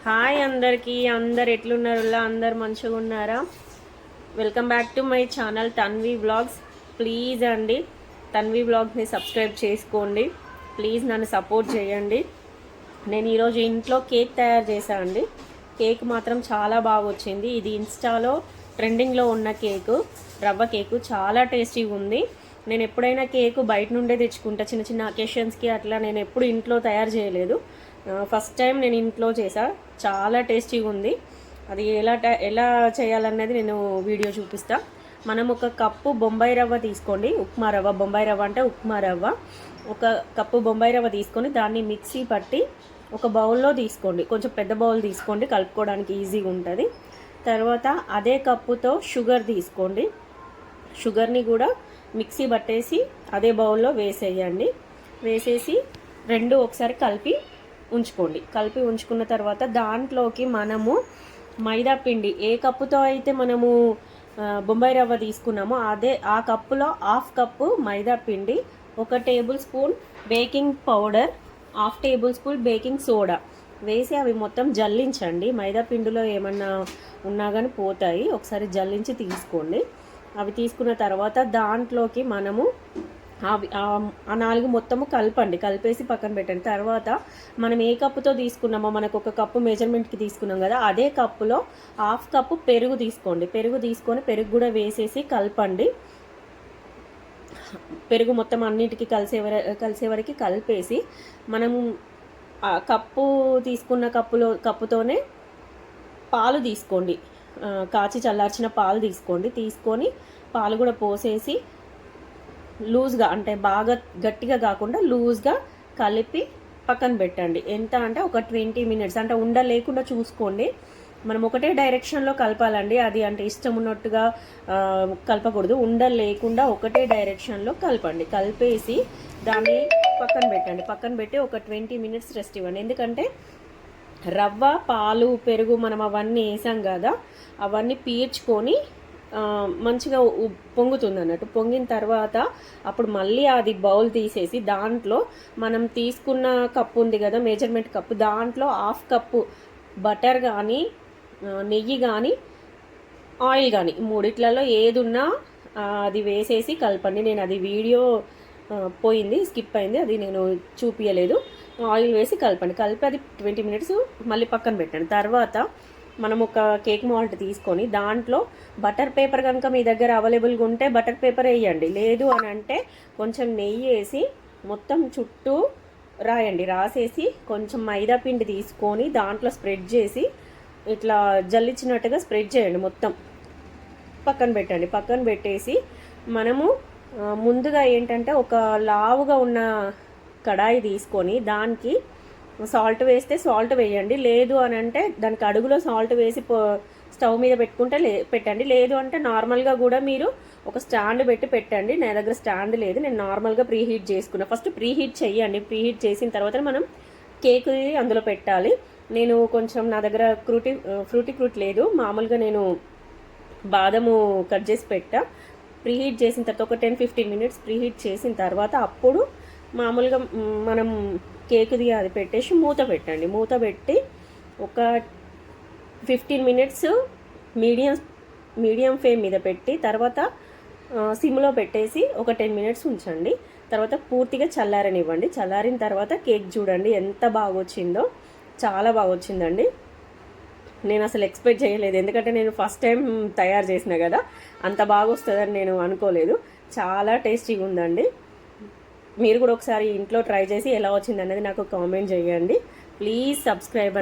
Hi అందరికీ, అందరు ఎట్లున్నారులా? అందరు మంచిగా ఉన్నారా? Welcome back to my channel Tanvi vlogs. Please అండి, తన్వి వ్లాగ్స్ని సబ్స్క్రైబ్ చేసుకోండి. ప్లీజ్ నన్ను సపోర్ట్ చేయండి. నేను ఈరోజు ఇంట్లో కేక్ తయారు చేశాను అండి. కేక్ మాత్రం చాలా బాగా వచ్చింది. ఇది ఇన్స్టాలో ట్రెండింగ్లో ఉన్న కేకు, రవ్వ కేకు. చాలా టేస్టీగా ఉంది. నేను ఎప్పుడైనా కేకు బయట నుండే తెచ్చుకుంటా, చిన్న చిన్న అకేషన్స్కి అట్లా. నేను ఎప్పుడు ఇంట్లో తయారు చేయలేదు. ఫస్ట్ టైం నేను ఇంట్లో చేసా. చాలా టేస్టీగా ఉంది. అది ఎలా చేయాలనేది నేను వీడియో చూపిస్తా. మనం ఒక కప్పు బొంబాయి రవ్వ తీసుకోండి. ఉప్మా రవ్వ, బొంబాయి రవ్వ అంటే ఉప్మా రవ్వ. ఒక కప్పు బొంబాయి రవ్వ తీసుకొని దాన్ని మిక్సీ పట్టి ఒక బౌల్లో తీసుకోండి. కొంచెం పెద్ద బౌల్ తీసుకోండి, కలుపుకోవడానికి ఈజీగా ఉంటుంది. తర్వాత అదే కప్పుతో షుగర్ తీసుకోండి. షుగర్ని కూడా మిక్సీ పట్టేసి అదే బౌల్లో వేసేయండి. వేసేసి రెండు ఒకసారి కలిపి ఉంచుకున్న తర్వాత దాంట్లోకి మనము మైదా పిండి, ఏ కప్పుతో అయితే మనము బొంబాయి రవ్వ తీసుకున్నామో ఆ కప్పులో హాఫ్ కప్పు మైదా పిండి, 1 table spoon baking powder, 1/2 table spoon baking soda వేసి అవి మొత్తం జల్లించండి. మైదా పిండిలో ఏమన్నా ఉన్నా కానీ పోతాయి. ఒకసారి జల్లించి తీసుకోండి. అవి తీసుకున్న తర్వాత దాంట్లోకి మనము ఆ 4 మొత్తము కలిపేసి పక్కన పెట్టండి. తర్వాత మనం ఏ కప్పుతో తీసుకున్నామో, మనకు 1 కప్పు మెజర్మెంట్కి తీసుకున్నాం కదా, అదే కప్పులో 1/2 కప్పు పెరుగు తీసుకోండి. పెరుగు తీసుకొని పెరుగు కూడా వేసేసి కలపండి. పెరుగు మొత్తం అన్నిటికీ కలిసే వరకు కలిపేసి మనం తీసుకున్న కప్పుతోనే పాలు తీసుకోండి. కాచి చల్లార్చిన పాలు తీసుకొని పాలు కూడా పోసేసి లూజ్గా, అంటే బాగా గట్టిగా కాకుండా లూజ్గా కలిపి పక్కన పెట్టండి. ఎంత అంటే ఒక 20 మినిట్స్, అంటే ఉండ లేకుండా చూసుకోండి. మనం ఒకటే డైరెక్షన్లో కలపాలండి. అది అంటే ఇష్టం ఉన్నట్టుగా కలపకూడదు. ఉండలు లేకుండా ఒకటే డైరెక్షన్లో కలపండి. కలిపేసి దాన్ని పక్కన పెట్టి ఒక 20 మినిట్స్ రెస్ట్ ఇవ్వండి. ఎందుకంటే రవ్వ, పాలు, పెరుగు మనం అవన్నీ వేసాం కదా, అవన్నీ పీల్చుకొని మంచిగా పొంగుతుంది అన్నట్టు. పొంగిన తర్వాత అప్పుడు మళ్ళీ అది బౌల్ తీసేసి దాంట్లో మనం తీసుకున్న కప్పు ఉంది కదా, మెజర్మెంట్ కప్పు, దాంట్లో 1/2 కప్పు బటర్ కానీ, నెయ్యి కానీ, ఆయిల్ కానీ, మూడిట్లలో ఏది ఉన్నా అది వేసేసి కలపండి. నేను అది వీడియో పోయింది, స్కిప్ అయింది, అది నేను చూపించలేదు. ఆయిల్ వేసి కలపండి. కలిపి అది 20 మినిట్స్ మళ్ళీ పక్కన పెట్టండి. తర్వాత మనం ఒక కేక్ మాల్ట్ తీసుకొని దాంట్లో బటర్ పేపర్ కనుక మీ దగ్గర అవైలబుల్గా ఉంటే బటర్ పేపర్ వేయండి. లేదు అని అంటే కొంచెం నెయ్యి వేసి మొత్తం చుట్టూ రాయండి. రాసేసి కొంచెం మైదా పిండి తీసుకొని దాంట్లో స్ప్రెడ్ చేసి ఇట్లా జల్లించినట్టుగా స్ప్రెడ్ చేయండి. మొత్తం పక్కన పెట్టేసి మనము ముందుగా ఏంటంటే ఒక లావుగా ఉన్న కడాయి తీసుకొని దానికి సాల్ట్ వేస్తే సాల్ట్ వేయండి. లేదు అని అంటే దానికి అడుగులో సాల్ట్ వేసి స్టవ్ మీద పెట్టండి. లేదు అంటే నార్మల్గా కూడా మీరు ఒక స్టాండ్ పెట్టి పెట్టండి. నా దగ్గర స్టాండ్ లేదు, నేను నార్మల్గా ప్రీహీట్ చేసుకున్నా. ఫస్ట్ ప్రీహీట్ చేయండి. ప్రీహీట్ చేసిన తర్వాత మనం కేక్ అందులో పెట్టాలి. నేను కొంచెం నా దగ్గర ఫ్రూటీ లేదు, మామూలుగా నేను బాదము కట్ చేసి పెట్టా. ప్రీహీట్ చేసిన తర్వాత ఒక 10-15 మినిట్స్ ప్రీహీట్ చేసిన తర్వాత అప్పుడు మామూలుగా మనం కేకుది అది పెట్టేసి మూత పెట్టండి. మూత పెట్టి ఒక 15 మినిట్స్ మీడియం ఫ్లేమ్ మీద పెట్టి తర్వాత సిమ్లో పెట్టేసి ఒక 10 మినిట్స్ ఉంచండి. తర్వాత పూర్తిగా చల్లారనివ్వండి. చల్లారిన తర్వాత కేక్ చూడండి ఎంత బాగా వచ్చిందో. చాలా బాగా వచ్చిందండి. నేను అసలు ఎక్స్పెక్ట్ చేయలేదు, ఎందుకంటే నేను ఫస్ట్ టైం తయారు చేసిన కదా, అంత బాగా వస్తుందని నేను అనుకోలేదు. చాలా టేస్టీగా ఉందండి. మీరు కూడా ఒకసారి ఇంట్లో ట్రై చేసి ఎలా వచ్చింది అనేది నాకు కామెంట్ చేయండి. Please subscribe.